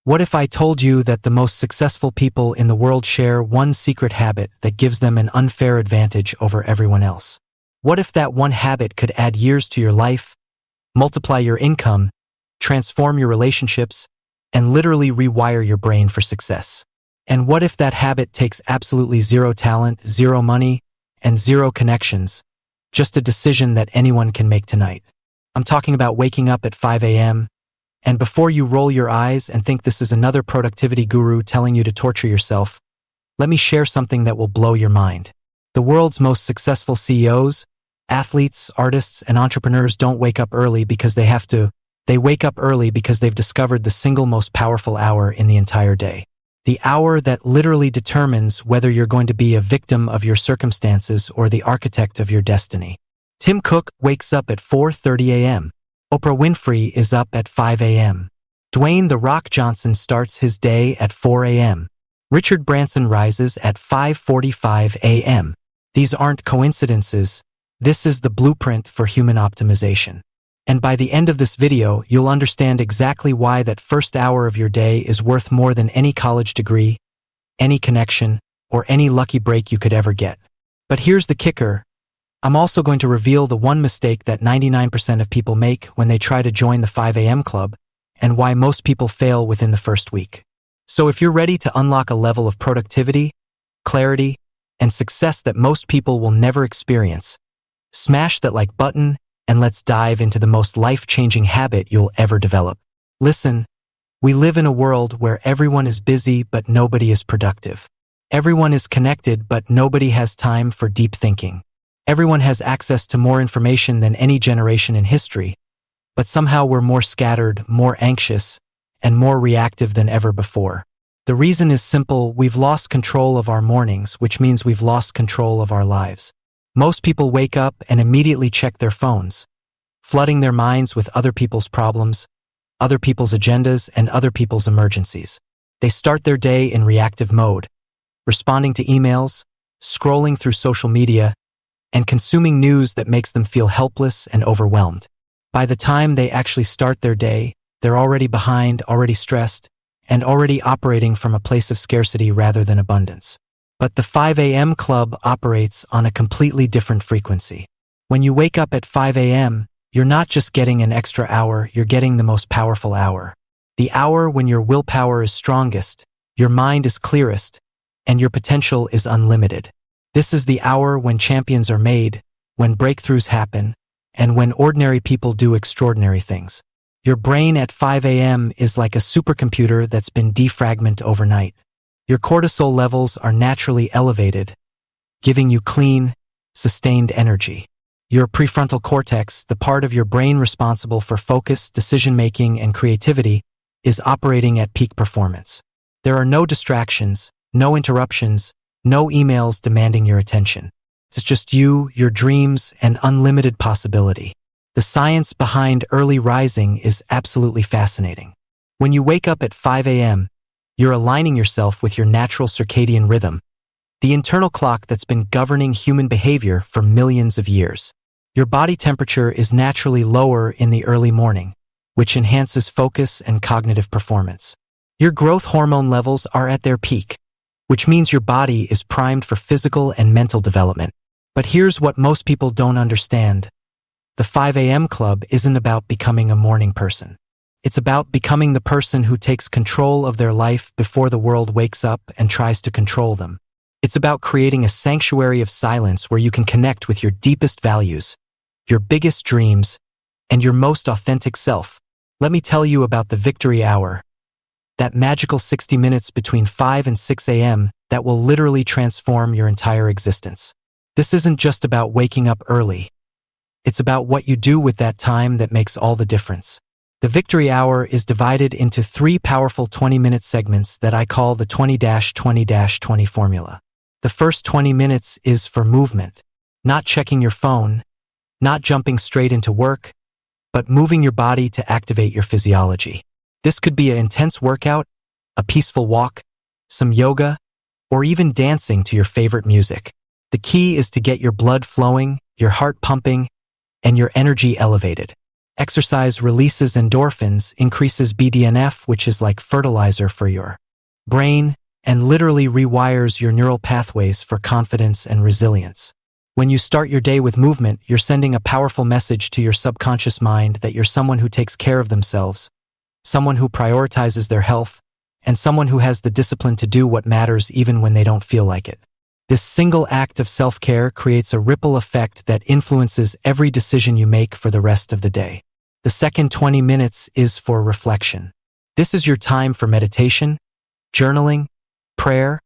What if I told you that the most successful people in the world share one secret habit that gives them an unfair advantage over everyone else? What if that one habit could add years to your life, multiply your income, transform your relationships, and literally rewire your brain for success? And what if that habit takes absolutely zero talent, zero money, and zero connections, just a decision that anyone can make tonight? I'm talking about waking up at 5 a.m., and before you roll your eyes and think this is another productivity guru telling you to torture yourself, let me share something that will blow your mind. The world's most successful CEOs, athletes, artists, and entrepreneurs don't wake up early because they have to. They wake up early because they've discovered the single most powerful hour in the entire day. The hour that literally determines whether you're going to be a victim of your circumstances or the architect of your destiny. Tim Cook wakes up at 4:30 a.m. Oprah Winfrey is up at 5 a.m. Dwayne "The Rock" Johnson starts his day at 4 a.m. Richard Branson rises at 5:45 a.m. These aren't coincidences. This is the blueprint for human optimization. And by the end of this video, you'll understand exactly why that first hour of your day is worth more than any college degree, any connection, or any lucky break you could ever get. But here's the kicker. I'm also going to reveal the one mistake that 99% of people make when they try to join the 5 a.m. club, and why most people fail within the first week. So if you're ready to unlock a level of productivity, clarity, and success that most people will never experience, smash that like button, and let's dive into the most life-changing habit you'll ever develop. Listen, we live in a world where everyone is busy but nobody is productive. Everyone is connected but nobody has time for deep thinking. Everyone has access to more information than any generation in history, but somehow we're more scattered, more anxious, and more reactive than ever before. The reason is simple: we've lost control of our mornings, which means we've lost control of our lives. Most people wake up and immediately check their phones, flooding their minds with other people's problems, other people's agendas, and other people's emergencies. They start their day in reactive mode, responding to emails, scrolling through social media, and consuming news that makes them feel helpless and overwhelmed. By the time they actually start their day, they're already behind, already stressed, and already operating from a place of scarcity rather than abundance. But the 5 a.m. club operates on a completely different frequency. When you wake up at 5 a.m., you're not just getting an extra hour, you're getting the most powerful hour. The hour when your willpower is strongest, your mind is clearest, and your potential is unlimited. This is the hour when champions are made, when breakthroughs happen, and when ordinary people do extraordinary things. Your brain at 5 a.m. is like a supercomputer that's been defragmented overnight. Your cortisol levels are naturally elevated, giving you clean, sustained energy. Your prefrontal cortex, the part of your brain responsible for focus, decision-making, and creativity, is operating at peak performance. There are no distractions, no interruptions, no emails demanding your attention. It's just you, your dreams, and unlimited possibility. The science behind early rising is absolutely fascinating. When you wake up at 5 a.m., you're aligning yourself with your natural circadian rhythm, the internal clock that's been governing human behavior for millions of years. Your body temperature is naturally lower in the early morning, which enhances focus and cognitive performance. Your growth hormone levels are at their peak, which means your body is primed for physical and mental development. But here's what most people don't understand. The 5 a.m. club isn't about becoming a morning person. It's about becoming the person who takes control of their life before the world wakes up and tries to control them. It's about creating a sanctuary of silence where you can connect with your deepest values, your biggest dreams, and your most authentic self. Let me tell you about the victory hour, that magical 60 minutes between 5 and 6 a.m. that will literally transform your entire existence. This isn't just about waking up early. It's about what you do with that time that makes all the difference. The victory hour is divided into 3 powerful 20-minute segments that I call the 20-20-20 formula. The first 20 minutes is for movement, not checking your phone, not jumping straight into work, but moving your body to activate your physiology. This could be an intense workout, a peaceful walk, some yoga, or even dancing to your favorite music. The key is to get your blood flowing, your heart pumping, and your energy elevated. Exercise releases endorphins, increases BDNF, which is like fertilizer for your brain, and literally rewires your neural pathways for confidence and resilience. When you start your day with movement, you're sending a powerful message to your subconscious mind that you're someone who takes care of themselves, someone who prioritizes their health, and someone who has the discipline to do what matters even when they don't feel like it. This single act of self-care creates a ripple effect that influences every decision you make for the rest of the day. The second 20 minutes is for reflection. This is your time for meditation, journaling, prayer,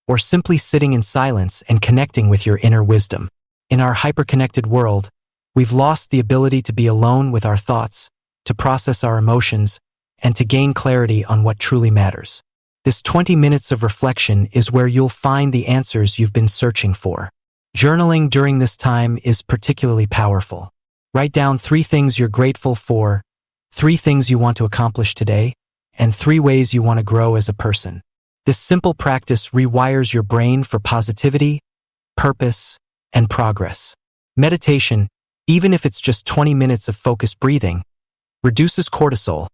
or simply sitting in silence and connecting with your inner wisdom. In our hyper-connected world, we've lost the ability to be alone with our thoughts, to process our emotions, and to gain clarity on what truly matters. This 20 minutes of reflection is where you'll find the answers you've been searching for. Journaling during this time is particularly powerful. Write down 3 things you're grateful for, 3 things you want to accomplish today, and 3 ways you want to grow as a person. This simple practice rewires your brain for positivity, purpose, and progress. Meditation, even if it's just 20 minutes of focused breathing, reduces cortisol,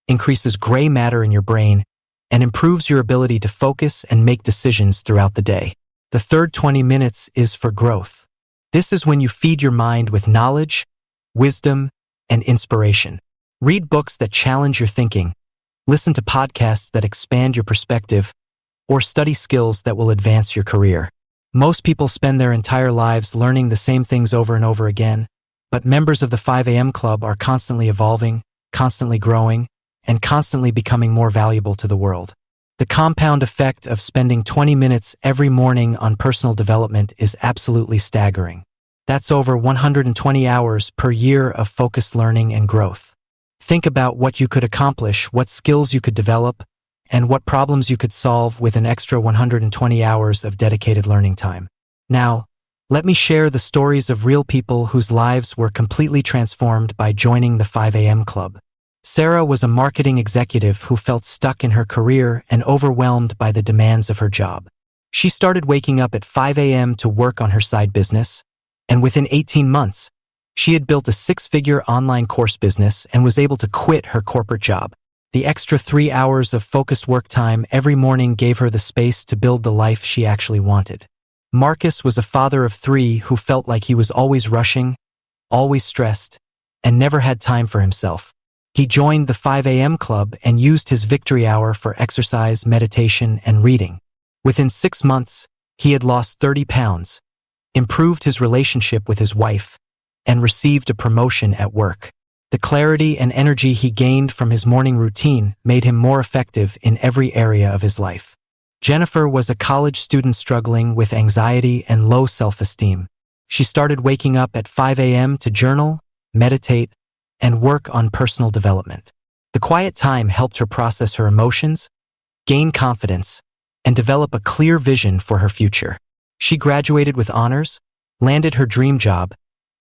increases gray matter in your brain, and improves your ability to focus and make decisions throughout the day. The third 20 minutes is for growth. This is when you feed your mind with knowledge, wisdom, and inspiration. Read books that challenge your thinking, listen to podcasts that expand your perspective, or study skills that will advance your career. Most people spend their entire lives learning the same things over and over again, but members of the 5 a.m. Club are constantly evolving, constantly growing, and constantly becoming more valuable to the world. The compound effect of spending 20 minutes every morning on personal development is absolutely staggering. That's over 120 hours per year of focused learning and growth. Think about what you could accomplish, what skills you could develop, and what problems you could solve with an extra 120 hours of dedicated learning time. Now, let me share the stories of real people whose lives were completely transformed by joining the 5 a.m. Club. Sarah was a marketing executive who felt stuck in her career and overwhelmed by the demands of her job. She started waking up at 5 a.m. to work on her side business, and within 18 months, she had built a 6-figure online course business and was able to quit her corporate job. The extra 3 hours of focused work time every morning gave her the space to build the life she actually wanted. Marcus was a father of 3 who felt like he was always rushing, always stressed, and never had time for himself. He joined the 5 a.m. Club and used his victory hour for exercise, meditation, and reading. Within 6 months, he had lost 30 pounds, improved his relationship with his wife, and received a promotion at work. The clarity and energy he gained from his morning routine made him more effective in every area of his life. Jennifer was a college student struggling with anxiety and low self-esteem. She started waking up at 5 a.m. to journal, meditate, and work on personal development. The quiet time helped her process her emotions, gain confidence, and develop a clear vision for her future. She graduated with honors, landed her dream job,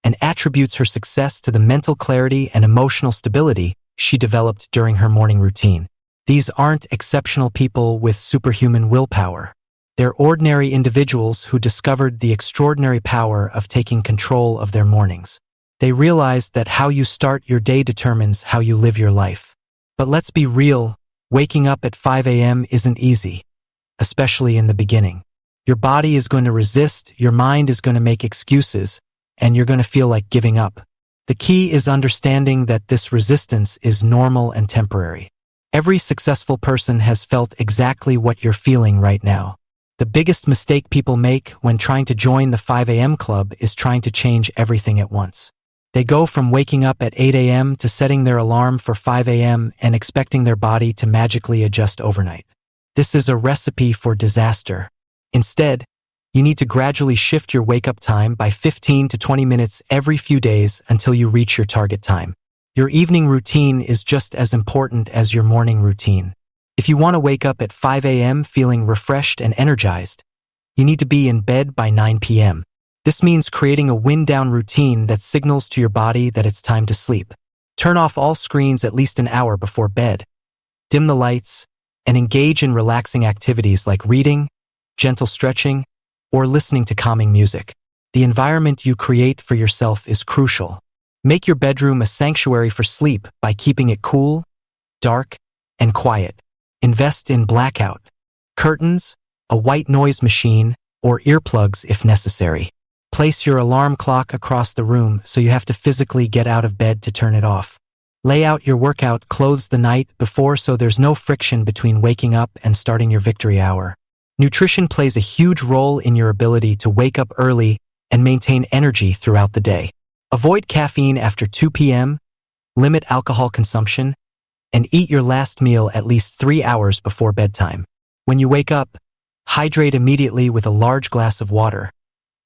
and attributes her success to the mental clarity and emotional stability she developed during her morning routine. These aren't exceptional people with superhuman willpower. They're ordinary individuals who discovered the extraordinary power of taking control of their mornings. They realized that how you start your day determines how you live your life. But let's be real, waking up at 5 a.m. isn't easy, especially in the beginning. Your body is going to resist, your mind is going to make excuses, and you're going to feel like giving up. The key is understanding that this resistance is normal and temporary. Every successful person has felt exactly what you're feeling right now. The biggest mistake people make when trying to join the 5 a.m. Club is trying to change everything at once. They go from waking up at 8 a.m. to setting their alarm for 5 a.m. and expecting their body to magically adjust overnight. This is a recipe for disaster. Instead, you need to gradually shift your wake-up time by 15 to 20 minutes every few days until you reach your target time. Your evening routine is just as important as your morning routine. If you want to wake up at 5 a.m. feeling refreshed and energized, you need to be in bed by 9 p.m. This means creating a wind-down routine that signals to your body that it's time to sleep. Turn off all screens at least an hour before bed. Dim the lights, and engage in relaxing activities like reading, gentle stretching, or listening to calming music. The environment you create for yourself is crucial. Make your bedroom a sanctuary for sleep by keeping it cool, dark, and quiet. Invest in blackout curtains, a white noise machine, or earplugs if necessary. Place your alarm clock across the room so you have to physically get out of bed to turn it off. Lay out your workout clothes the night before so there's no friction between waking up and starting your victory hour. Nutrition plays a huge role in your ability to wake up early and maintain energy throughout the day. Avoid caffeine after 2 p.m., limit alcohol consumption, and eat your last meal at least 3 hours before bedtime. When you wake up, hydrate immediately with a large glass of water,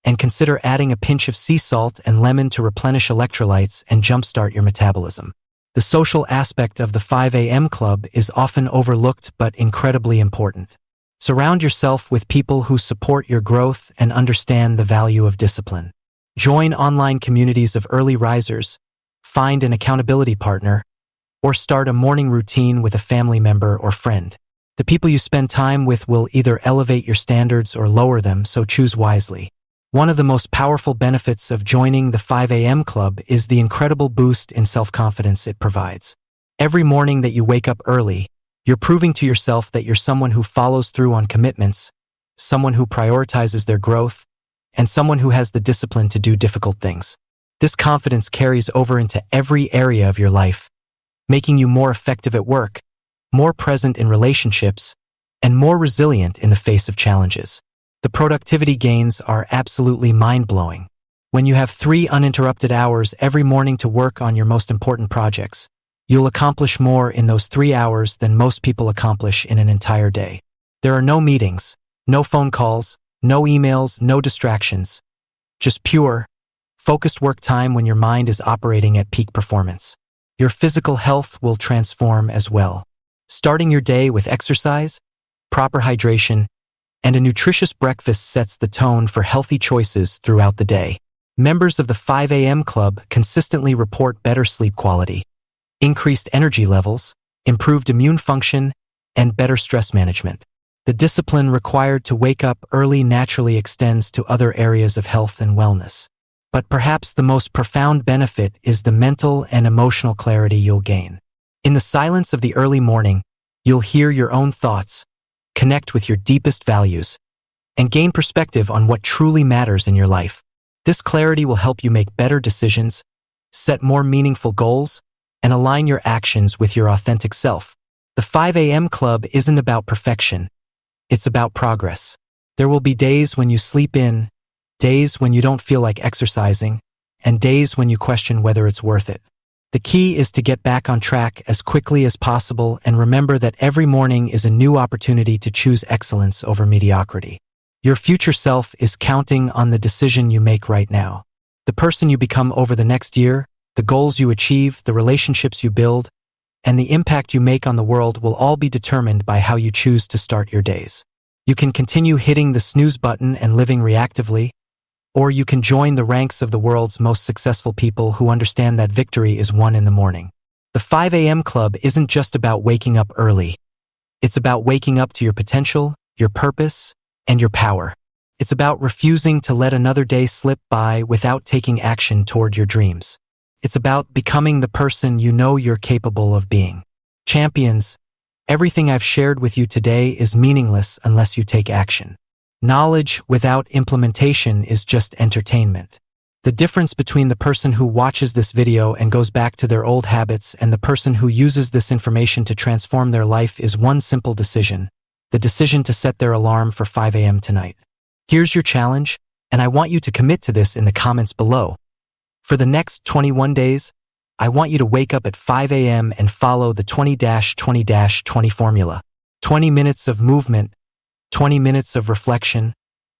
and consider adding a pinch of sea salt and lemon to replenish electrolytes and jumpstart your metabolism. The social aspect of the 5 a.m. club is often overlooked but incredibly important. Surround yourself with people who support your growth and understand the value of discipline. Join online communities of early risers, find an accountability partner, or start a morning routine with a family member or friend. The people you spend time with will either elevate your standards or lower them, so choose wisely. One of the most powerful benefits of joining the 5 a.m. club is the incredible boost in self-confidence it provides. Every morning that you wake up early, you're proving to yourself that you're someone who follows through on commitments, someone who prioritizes their growth, and someone who has the discipline to do difficult things. This confidence carries over into every area of your life, making you more effective at work, more present in relationships, and more resilient in the face of challenges. The productivity gains are absolutely mind-blowing. When you have 3 uninterrupted hours every morning to work on your most important projects, you'll accomplish more in those 3 hours than most people accomplish in an entire day. There are no meetings, no phone calls, no emails, no distractions. Just pure, focused work time when your mind is operating at peak performance. Your physical health will transform as well. Starting your day with exercise, proper hydration, and a nutritious breakfast sets the tone for healthy choices throughout the day. Members of the 5 a.m. club consistently report better sleep quality, increased energy levels, improved immune function, and better stress management. The discipline required to wake up early naturally extends to other areas of health and wellness. But perhaps the most profound benefit is the mental and emotional clarity you'll gain. In the silence of the early morning, you'll hear your own thoughts, connect with your deepest values, and gain perspective on what truly matters in your life. This clarity will help you make better decisions, set more meaningful goals, and align your actions with your authentic self. The 5 a.m. club isn't about perfection. It's about progress. There will be days when you sleep in, days when you don't feel like exercising, and days when you question whether it's worth it. The key is to get back on track as quickly as possible and remember that every morning is a new opportunity to choose excellence over mediocrity. Your future self is counting on the decision you make right now. The person you become over the next year, the goals you achieve, the relationships you build, and the impact you make on the world will all be determined by how you choose to start your days. You can continue hitting the snooze button and living reactively, or you can join the ranks of the world's most successful people who understand that victory is won in the morning. The 5 a.m. club isn't just about waking up early. It's about waking up to your potential, your purpose, and your power. It's about refusing to let another day slip by without taking action toward your dreams. It's about becoming the person you know you're capable of being. Champions, everything I've shared with you today is meaningless unless you take action. Knowledge without implementation is just entertainment. The difference between the person who watches this video and goes back to their old habits and the person who uses this information to transform their life is one simple decision: the decision to set their alarm for 5 a.m. tonight. Here's your challenge, and I want you to commit to this in the comments below. For the next 21 days, I want you to wake up at 5 a.m. and follow the 20-20-20 formula. 20 minutes of movement, 20 minutes of reflection,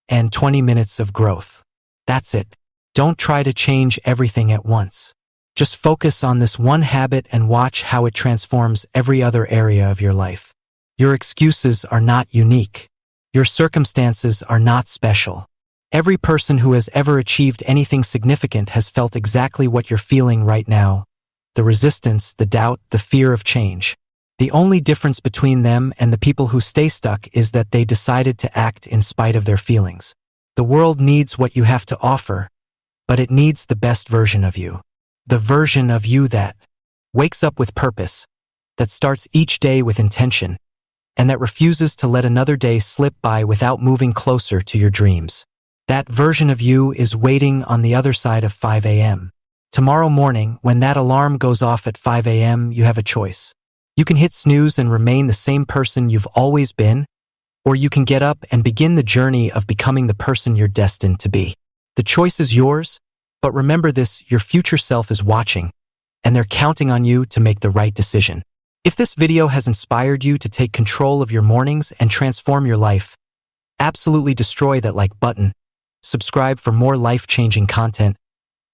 and 20 minutes of growth. That's it. Don't try to change everything at once. Just focus on this one habit and watch how it transforms every other area of your life. Your excuses are not unique. Your circumstances are not special. Every person who has ever achieved anything significant has felt exactly what you're feeling right now: the resistance, the doubt, the fear of change. The only difference between them and the people who stay stuck is that they decided to act in spite of their feelings. The world needs what you have to offer, but it needs the best version of you. The version of you that wakes up with purpose, that starts each day with intention, and that refuses to let another day slip by without moving closer to your dreams. That version of you is waiting on the other side of 5 a.m. Tomorrow morning, when that alarm goes off at 5 a.m., you have a choice. You can hit snooze and remain the same person you've always been, or you can get up and begin the journey of becoming the person you're destined to be. The choice is yours, but remember this, your future self is watching, and they're counting on you to make the right decision. If this video has inspired you to take control of your mornings and transform your life, absolutely destroy that like button, subscribe for more life-changing content,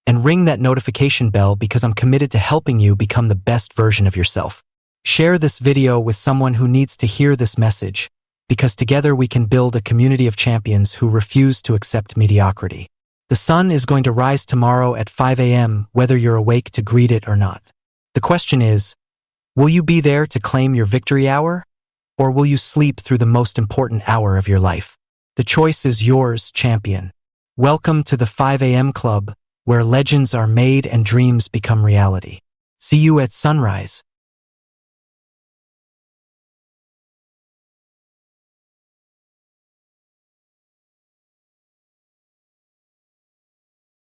and ring that notification bell because I'm committed to helping you become the best version of yourself. Share this video with someone who needs to hear this message, because together we can build a community of champions who refuse to accept mediocrity. The sun is going to rise tomorrow at 5 a.m. whether you're awake to greet it or not. The question is, will you be there to claim your victory hour? Or will you sleep through the most important hour of your life? The choice is yours, champion. Welcome to the 5 a.m. club, where legends are made and dreams become reality. See you at sunrise.